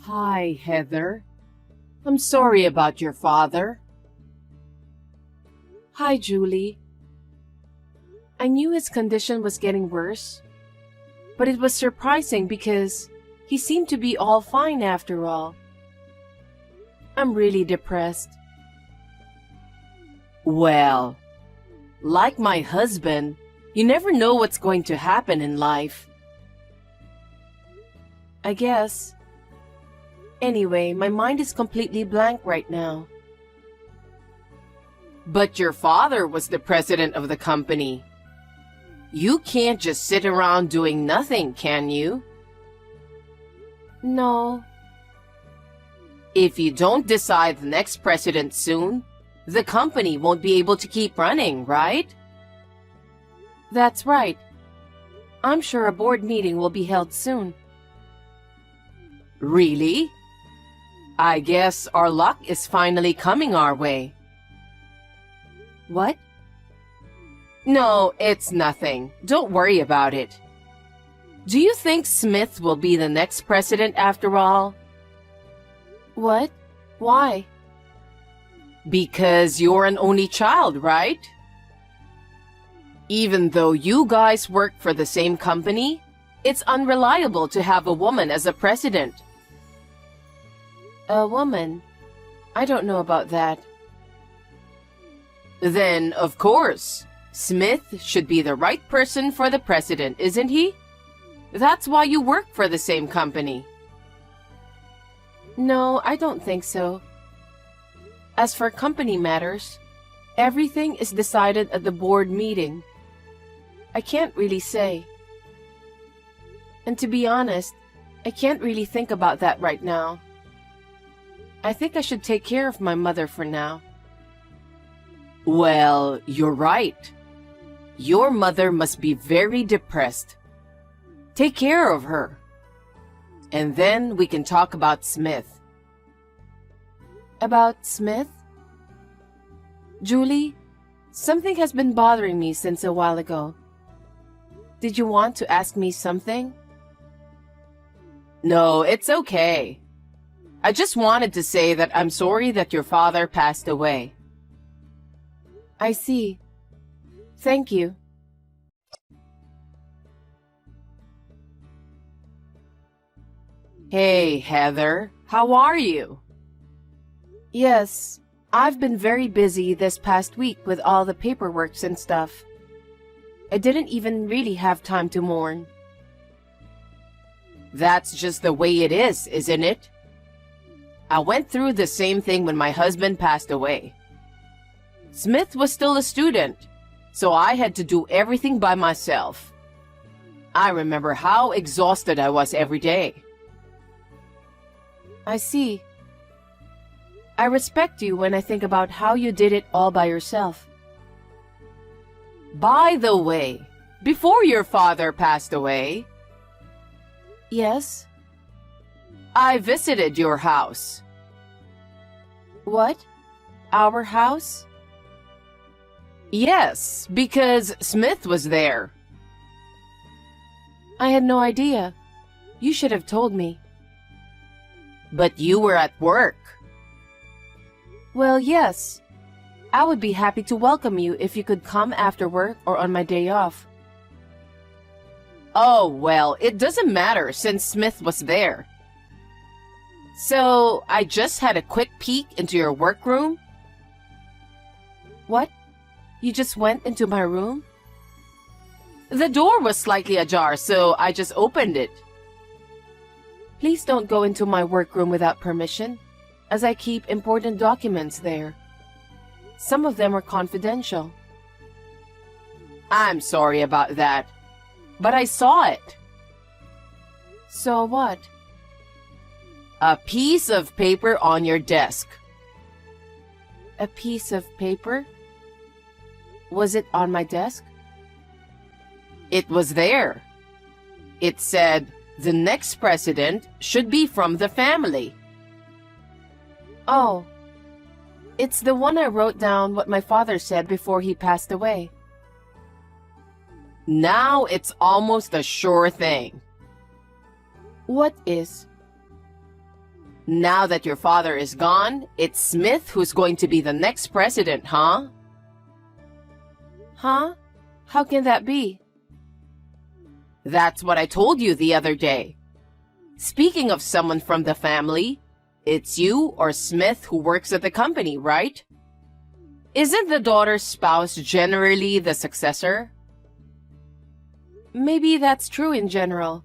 Hi, Heather. I'm sorry about your father. Hi, Julie. I knew his condition was getting worse, but it was surprising because he seemed to be all fine after all. I'm really depressed. Well, like my husband, you never know what's going to happen in life. I guess. Anyway, my mind is completely blank right now. But your father was the president of the company. You can't just sit around doing nothing, can you? No. If you don't decide the next president soon, the company won't be able to keep running, right? That's right. I'm sure a board meeting will be held soon. Really? I guess our luck is finally coming our way. What? No, it's nothing. Don't worry about it. Do you think Smith will be the next president after all? What? Why? Because you're an only child, right? Even though you guys work for the same company, it's unreliable to have a woman as a president. A woman? I don't know about that. Then, of course, Smith should be the right person for the president, isn't he? That's why you work for the same company. No, I don't think so. As for company matters, everything is decided at the board meeting. I can't really say. And to be honest, I can't really think about that right now. I think I should take care of my mother for now. Well, you're right. Your mother must be very depressed. Take care of her. And then we can talk about Smith. About Smith? Julie, something has been bothering me since a while ago. Did you want to ask me something? No, it's okay. I just wanted to say that I'm sorry that your father passed away. I see. Thank you. Hey, Heather. How are you? Yes, I've been very busy this past week with all the paperwork and stuff. I didn't even really have time to mourn. That's just the way it is, isn't it? I went through the same thing when my husband passed away. Smith was still a student, so I had to do everything by myself. I remember how exhausted I was every day. I see. I respect you when I think about how you did it all by yourself. By the way, before your father passed away... Yes? I visited your house. What? Our house? Yes, because Smith was there. I had no idea. You should have told me. But you were at work. Well, yes. I would be happy to welcome you if you could come after work or on my day off. Oh, well, it doesn't matter since Smith was there. So, I just had a quick peek into your workroom? What? You just went into my room? The door was slightly ajar, so I just opened it. Please don't go into my workroom without permission, as I keep important documents there. Some of them are confidential. I'm sorry about that, but I saw it. Saw what? A piece of paper on your desk. A piece of paper? Was it on my desk? It was there. It said, the next president should be from the family. Oh, it's the one I wrote down what my father said before he passed away. Now it's almost a sure thing. What is? Now that your father is gone, it's Smith who's going to be the next president, huh? Huh? How can that be? That's what I told you the other day. Speaking of someone from the family, it's you or Smith who works at the company, right? Isn't the daughter's spouse generally the successor? Maybe that's true in general.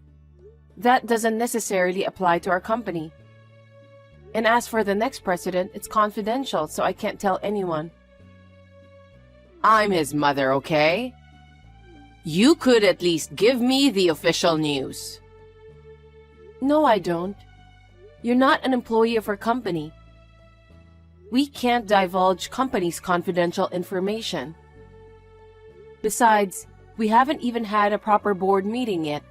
That doesn't necessarily apply to our company. And as for the next president, it's confidential, so I can't tell anyone. I'm his mother, okay? You could at least give me the official news. No, I don't. You're not an employee of our company. We can't divulge company's confidential information. Besides, we haven't even had a proper board meeting yet.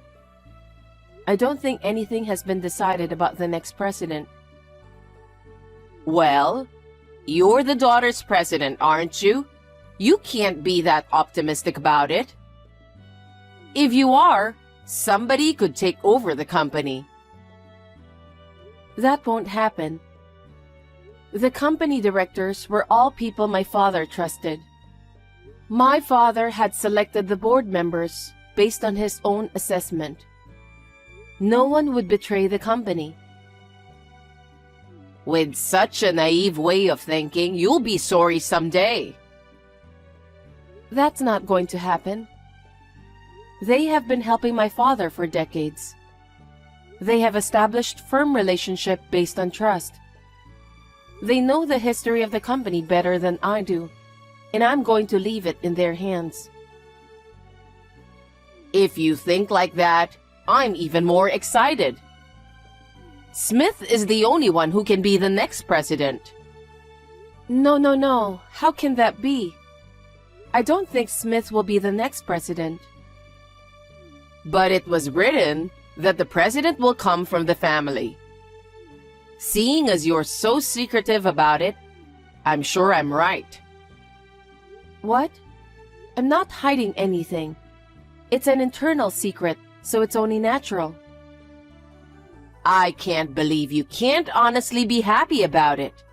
I don't think anything has been decided about the next president. Well, you're the daughter's president, aren't you? You can't be that optimistic about it. If you are, somebody could take over the company. That won't happen. The company directors were all people my father trusted. My father had selected the board members based on his own assessment. No one would betray the company. With such a naive way of thinking, you'll be sorry someday. That's not going to happen. They have been helping my father for decades. They have established firm relationship based on trust. They know the history of the company better than I do, and I'm going to leave it in their hands. If you think like that, I'm even more excited. Smith is the only one who can be the next president. No. How can that be? I don't think Smith will be the next president. But it was written that the president will come from the family. Seeing as you're so secretive about it, I'm sure I'm right. What? I'm not hiding anything. It's an internal secret, so it's only natural. I can't believe you can't honestly be happy about it.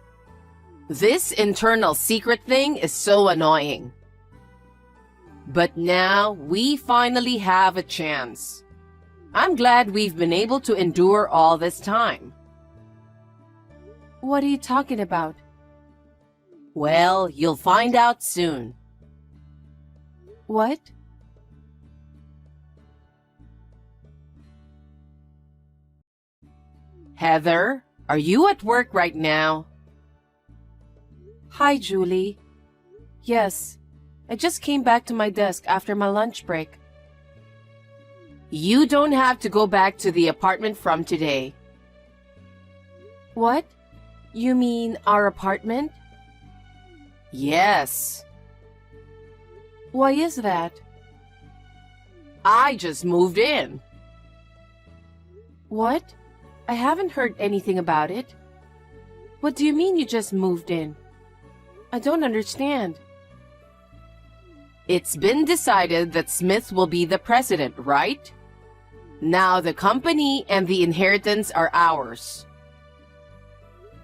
This internal secret thing is so annoying. But now we finally have a chance. I'm glad we've been able to endure all this time. What are you talking about? Well, you'll find out soon. What? Heather, are you at work right now? Hi, Julie. Yes, I just came back to my desk after my lunch break. You don't have to go back to the apartment from today. What? You mean our apartment? Yes. Why is that? I just moved in. What? I haven't heard anything about it. What do you mean you just moved in? I don't understand. It's been decided that Smith will be the president, right? Now the company and the inheritance are ours.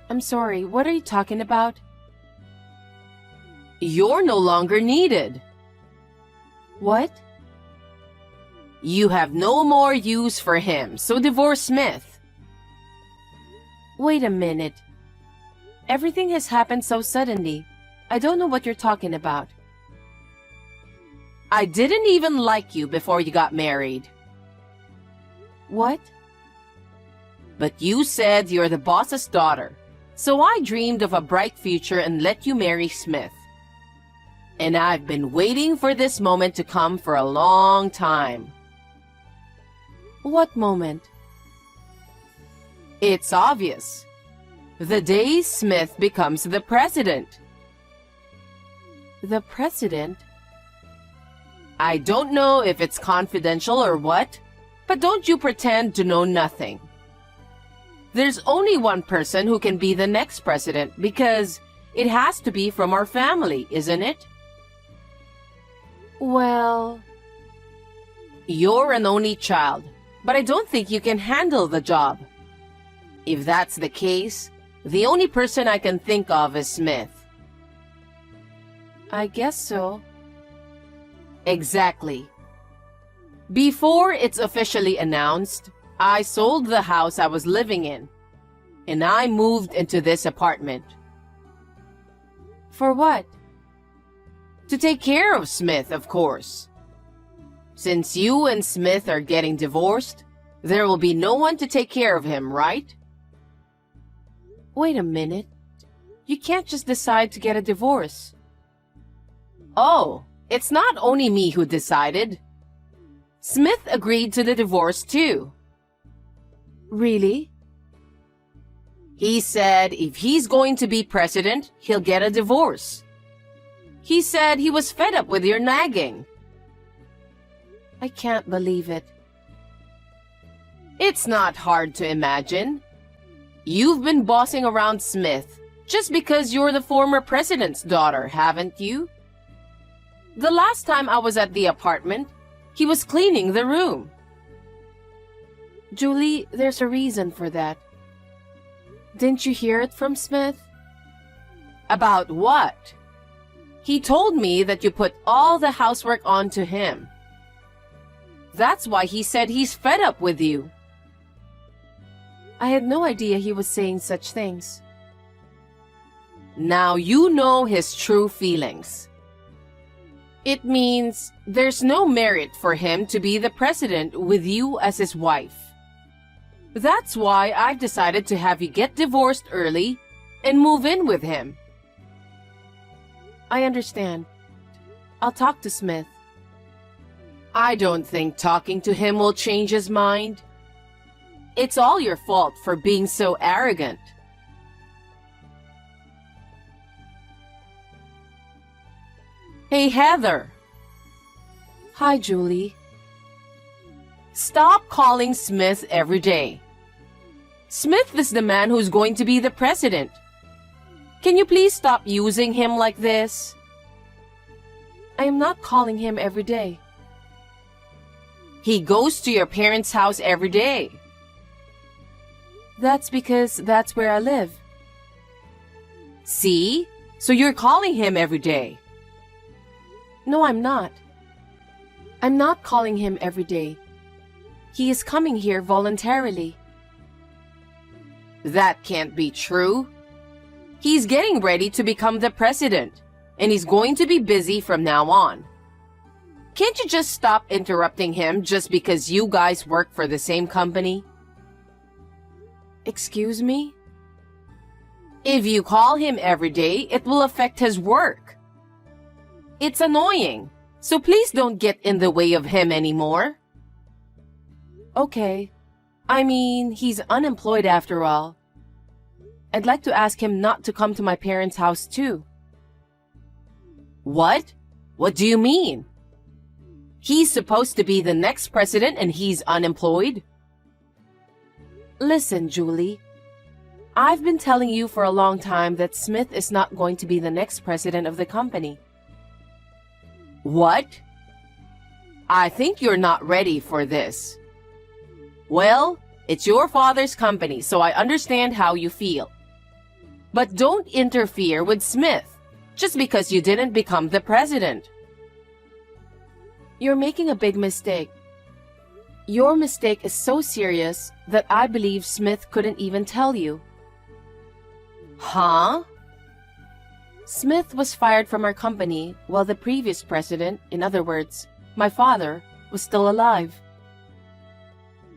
I'm sorry, what are you talking about? You're no longer needed. What? You have no more use for him, so divorce Smith. Wait a minute. Everything has happened so suddenly. I don't know what you're talking about. I didn't even like you before you got married. What? But you said you're the boss's daughter, so I dreamed of a bright future and let you marry Smith. And I've been waiting for this moment to come for a long time. What moment? It's obvious. The day Smith becomes the president. The president? I don't know if it's confidential or what, but don't you pretend to know nothing. There's only one person who can be the next president because it has to be from our family, isn't it? Well, you're an only child, but I don't think you can handle the job. If that's the case, the only person I can think of is Smith. I guess so. Exactly. Before it's officially announced, I sold the house I was living in, and I moved into this apartment. For what? To take care of Smith, of course. Since you and Smith are getting divorced, there will be no one to take care of him, right? Wait a minute. You can't just decide to get a divorce. Oh, it's not only me who decided. Smith agreed to the divorce too. Really? He said if he's going to be president, he'll get a divorce. He said he was fed up with your nagging. I can't believe it. It's not hard to imagine. You've been bossing around Smith just because you're the former president's daughter, haven't you? The last time I was at the apartment, he was cleaning the room. Julie, there's a reason for that. Didn't you hear it from Smith? About what? He told me that you put all the housework onto him. That's why he said he's fed up with you. I had no idea he was saying such things. Now you know his true feelings. It means there's no merit for him to be the president with you as his wife. That's why I've decided to have you get divorced early and move in with him. I understand. I'll talk to Smith. I don't think talking to him will change his mind. It's all your fault for being so arrogant. Hey, Heather. Hi, Julie. Stop calling Smith every day. Smith is the man who's going to be the president. Can you please stop using him like this? I am not calling him every day. He goes to your parents' house every day. That's because that's where I live. See? So you're calling him every day. No, I'm not. I'm not calling him every day. He is coming here voluntarily. That can't be true. He's getting ready to become the president, and he's going to be busy from now on. Can't you just stop interrupting him just because you guys work for the same company? Excuse me? If you call him every day, it will affect his work. It's annoying, so please don't get in the way of him anymore. Okay. I mean, he's unemployed after all. I'd like to ask him not to come to my parents' house too. What? What do you mean? He's supposed to be the next president and he's unemployed? Listen, Julie. I've been telling you for a long time that Smith is not going to be the next president of the company. What? I think you're not ready for this. Well, it's your father's company, so I understand how you feel. But don't interfere with Smith just because you didn't become the president. You're making a big mistake. Your mistake is so serious that I believe Smith couldn't even tell you. Huh? Smith was fired from our company while the previous president, in other words, my father, was still alive.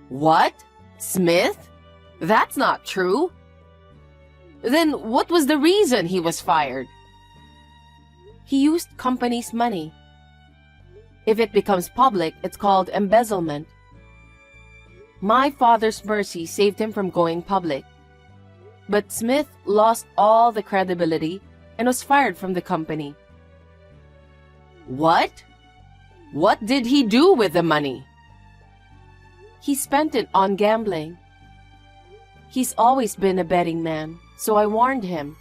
What? Smith? That's not true. Then what was the reason he was fired? He used company's money. If it becomes public, it's called embezzlement. My father's mercy saved him from going public. But Smith lost all the credibility and was fired from the company. What? What did he do with the money? He spent it on gambling. He's always been a betting man, so I warned him.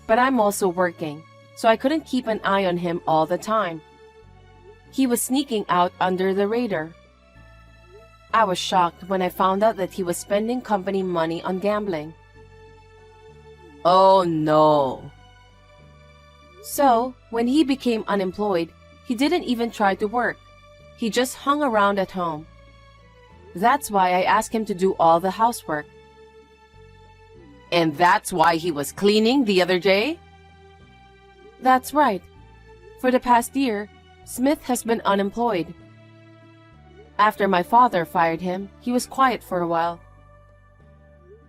But I'm also working, so I couldn't keep an eye on him all the time. He was sneaking out under the radar. I was shocked when I found out that he was spending company money on gambling. Oh no. So, when he became unemployed, he didn't even try to work. He just hung around at home. That's why I asked him to do all the housework. And that's why he was cleaning the other day? That's right. For the past year, Smith has been unemployed. After my father fired him, he was quiet for a while.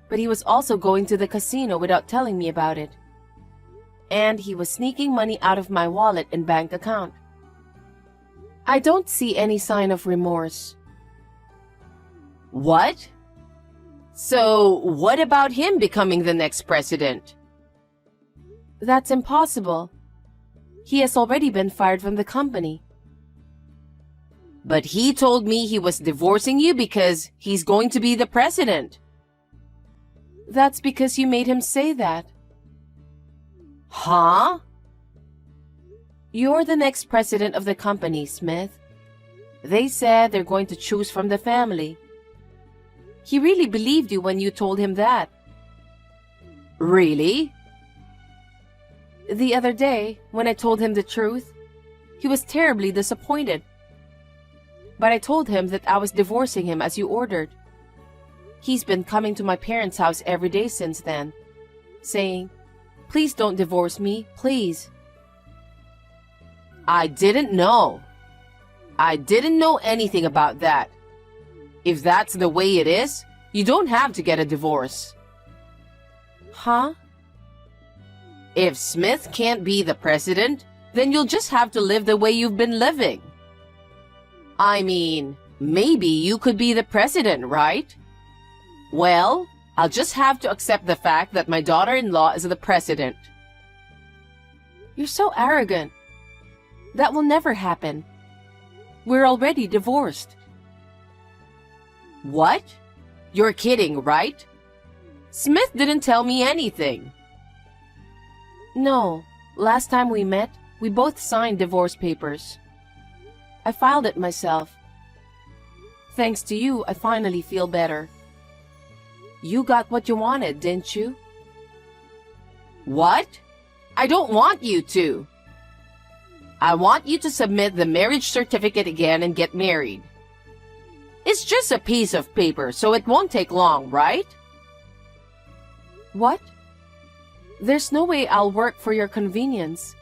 But he was also going to the casino without telling me about it. And he was sneaking money out of my wallet and bank account. I don't see any sign of remorse. What? So, what about him becoming the next president? That's impossible. He has already been fired from the company. But he told me he was divorcing you because he's going to be the president. That's because you made him say that. Huh? You're the next president of the company, Smith. They said they're going to choose from the family. He really believed you when you told him that. Really? The other day, when I told him the truth, he was terribly disappointed. But I told him that I was divorcing him as you ordered. He's been coming to my parents' house every day since then, saying, "Please don't divorce me, please." I didn't know. I didn't know anything about that. If that's the way it is, you don't have to get a divorce. Huh? If Smith can't be the president, then you'll just have to live the way you've been living. I mean, maybe you could be the president, right? Well, I'll just have to accept the fact that my daughter-in-law is the president. You're so arrogant. That will never happen. We're already divorced. What? You're kidding, right? Smith didn't tell me anything. No. Last time we met, we both signed divorce papers. I filed it myself. Thanks to you, I finally feel better. You got what you wanted, didn't you? What? I don't want you to. I want you to submit the marriage certificate again and get married. It's just a piece of paper, so it won't take long, right? What? There's no way I'll work for your convenience.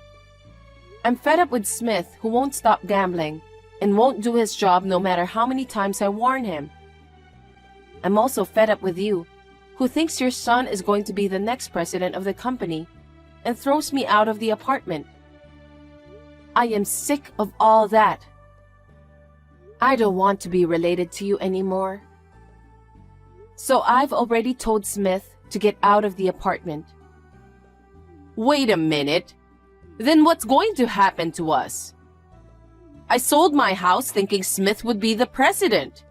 I'm fed up with Smith, who won't stop gambling and won't do his job no matter how many times I warn him. I'm also fed up with you, who thinks your son is going to be the next president of the company and throws me out of the apartment. I am sick of all that. I don't want to be related to you anymore. So I've already told Smith to get out of the apartment. Wait a minute. Then what's going to happen to us? I sold my house thinking Smith would be the president.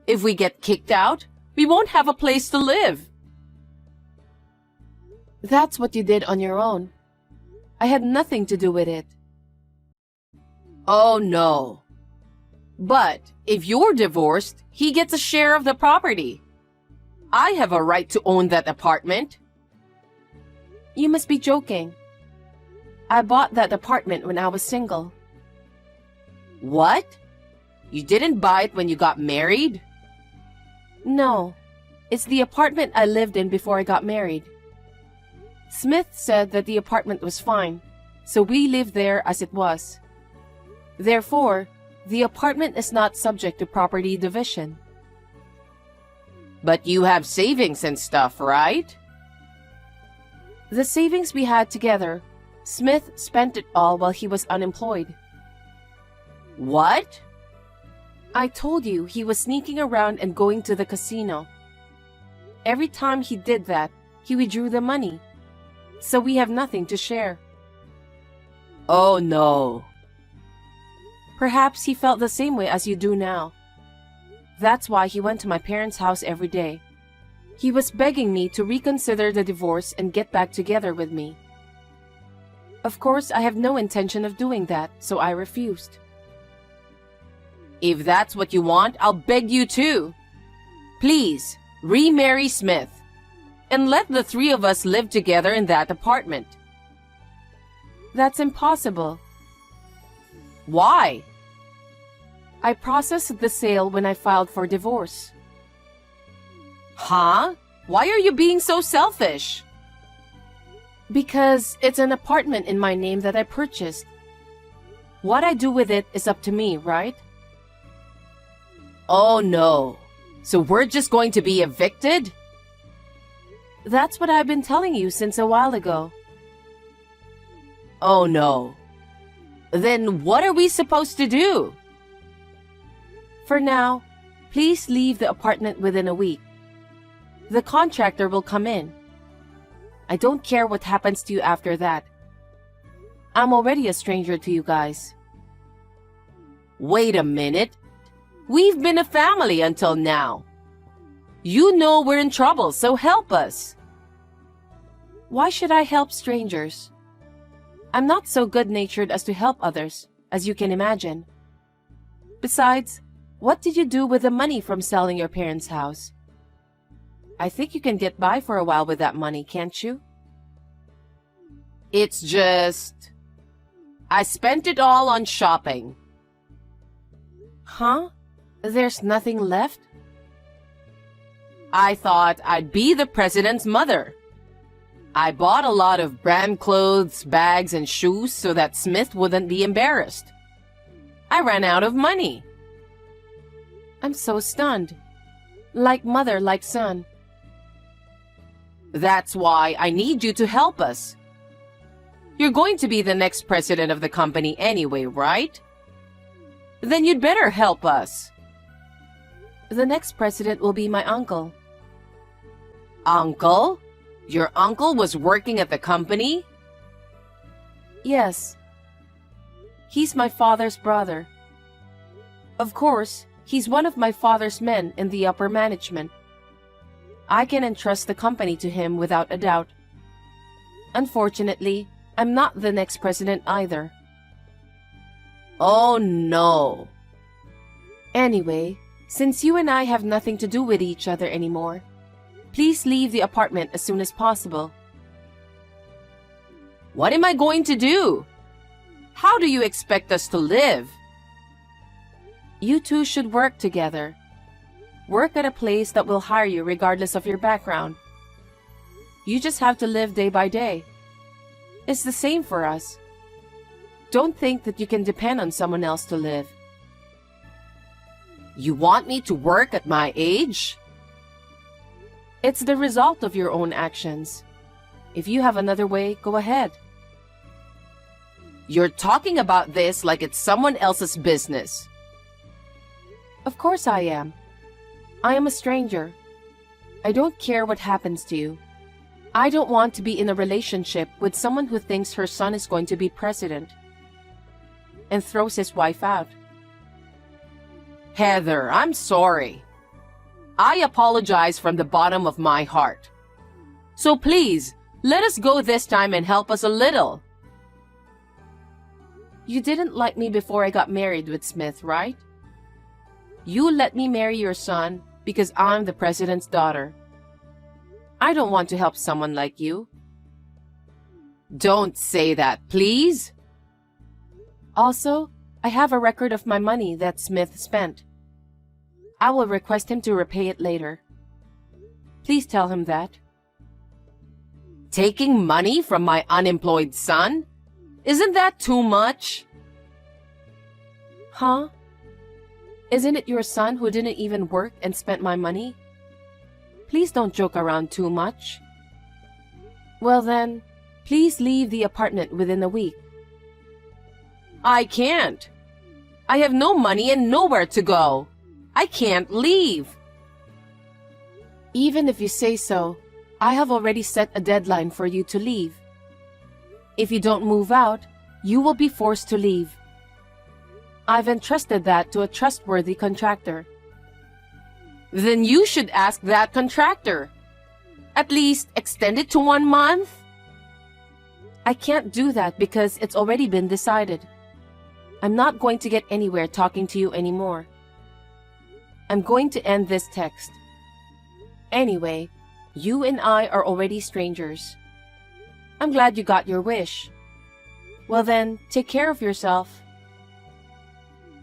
If we get kicked out, we won't have a place to live. That's what you did on your own. I had nothing to do with it. Oh no. But if you're divorced, he gets a share of the property. I have a right to own that apartment. You must be joking. I bought that apartment when I was single. What? You didn't buy it when you got married? No. It's the apartment I lived in before I got married. Smith said that the apartment was fine, so we lived there as it was. Therefore, the apartment is not subject to property division. But you have savings and stuff, right? The savings we had together, Smith spent it all while he was unemployed. What? I told you he was sneaking around and going to the casino. Every time he did that, he withdrew the money. So we have nothing to share. Oh no. Perhaps he felt the same way as you do now. That's why he went to my parents' house every day. He was begging me to reconsider the divorce and get back together with me. Of course, I have no intention of doing that, so I refused. If that's what you want, I'll beg you to. Please, remarry Smith, and let the three of us live together in that apartment. That's impossible. Why? I processed the sale when I filed for divorce. Huh? Why are you being so selfish? Because it's an apartment in my name that I purchased. What I do with it is up to me, right? Oh no. So we're just going to be evicted? That's what I've been telling you since a while ago. Oh no. Then what are we supposed to do? For now, please leave the apartment within a week. The contractor will come in. I don't care what happens to you after that. I'm already a stranger to you guys. Wait a minute. We've been a family until now. You know we're in trouble, so help us. Why should I help strangers? I'm not so good-natured as to help others, as you can imagine. Besides, what did you do with the money from selling your parents' house? I think you can get by for a while with that money, can't you? It's just... I spent it all on shopping. Huh? There's nothing left? I thought I'd be the president's mother. I bought a lot of brand clothes, bags, and shoes so that Smith wouldn't be embarrassed. I ran out of money. I'm so stunned. Like mother, like son. That's why I need you to help us. You're going to be the next president of the company anyway, right? Then you'd better help us. The next president will be my uncle. Uncle? Your uncle was working at the company? Yes. He's my father's brother. Of course, he's one of my father's men in the upper management. I can entrust the company to him without a doubt. Unfortunately, I'm not the next president either. Oh no. Anyway, since you and I have nothing to do with each other anymore, please leave the apartment as soon as possible. What am I going to do? How do you expect us to live? You two should work together. Work at a place that will hire you regardless of your background. You just have to live day by day. It's the same for us. Don't think that you can depend on someone else to live. You want me to work at my age? It's the result of your own actions. If you have another way, go ahead. You're talking about this like it's someone else's business. Of course I am. I am a stranger. I don't care what happens to you. I don't want to be in a relationship with someone who thinks her son is going to be president and throws his wife out. Heather, I'm sorry. I apologize from the bottom of my heart. So please, let us go this time and help us a little. You didn't like me before I got married with Smith, right? You let me marry your son because I'm the president's daughter. I don't want to help someone like you. Don't say that, please. Also, I have a record of my money that Smith spent. I will request him to repay it later. Please tell him that. Taking money from my unemployed son? Isn't that too much? Huh? Isn't it your son who didn't even work and spent my money? Please don't joke around too much. Well then, please leave the apartment within a week. I can't. I have no money and nowhere to go. I can't leave. Even if you say so, I have already set a deadline for you to leave. If you don't move out, you will be forced to leave. I've entrusted that to a trustworthy contractor. Then you should ask that contractor. At least extend it to 1 month. I can't do that because it's already been decided. I'm not going to get anywhere talking to you anymore. I'm going to end this text. Anyway, you and I are already strangers. I'm glad you got your wish. Well then, take care of yourself.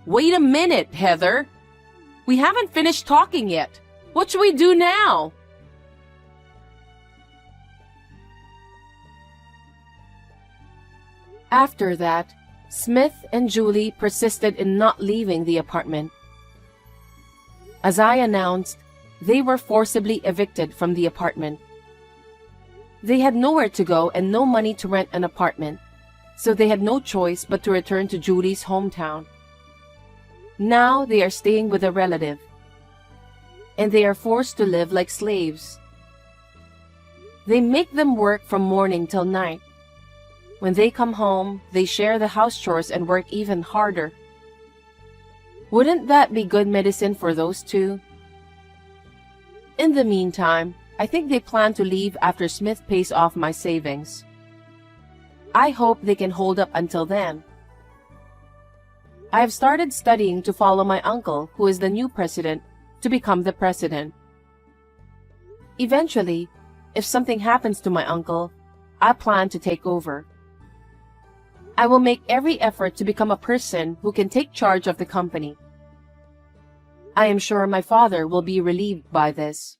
Wait a minute, Heather. We haven't finished talking yet. What should we do now? After that, Smith and Julie persisted in not leaving the apartment. As I announced, they were forcibly evicted from the apartment. They had nowhere to go and no money to rent an apartment, so they had no choice but to return to Julie's hometown. Now they are staying with a relative, and they are forced to live like slaves. They make them work from morning till night. When they come home, they share the house chores and work even harder. Wouldn't that be good medicine for those two? In the meantime, I think they plan to leave after Smith pays off my savings. I hope they can hold up until then. I have started studying to follow my uncle, who is the new president, to become the president. Eventually, if something happens to my uncle, I plan to take over. I will make every effort to become a person who can take charge of the company. I am sure my father will be relieved by this.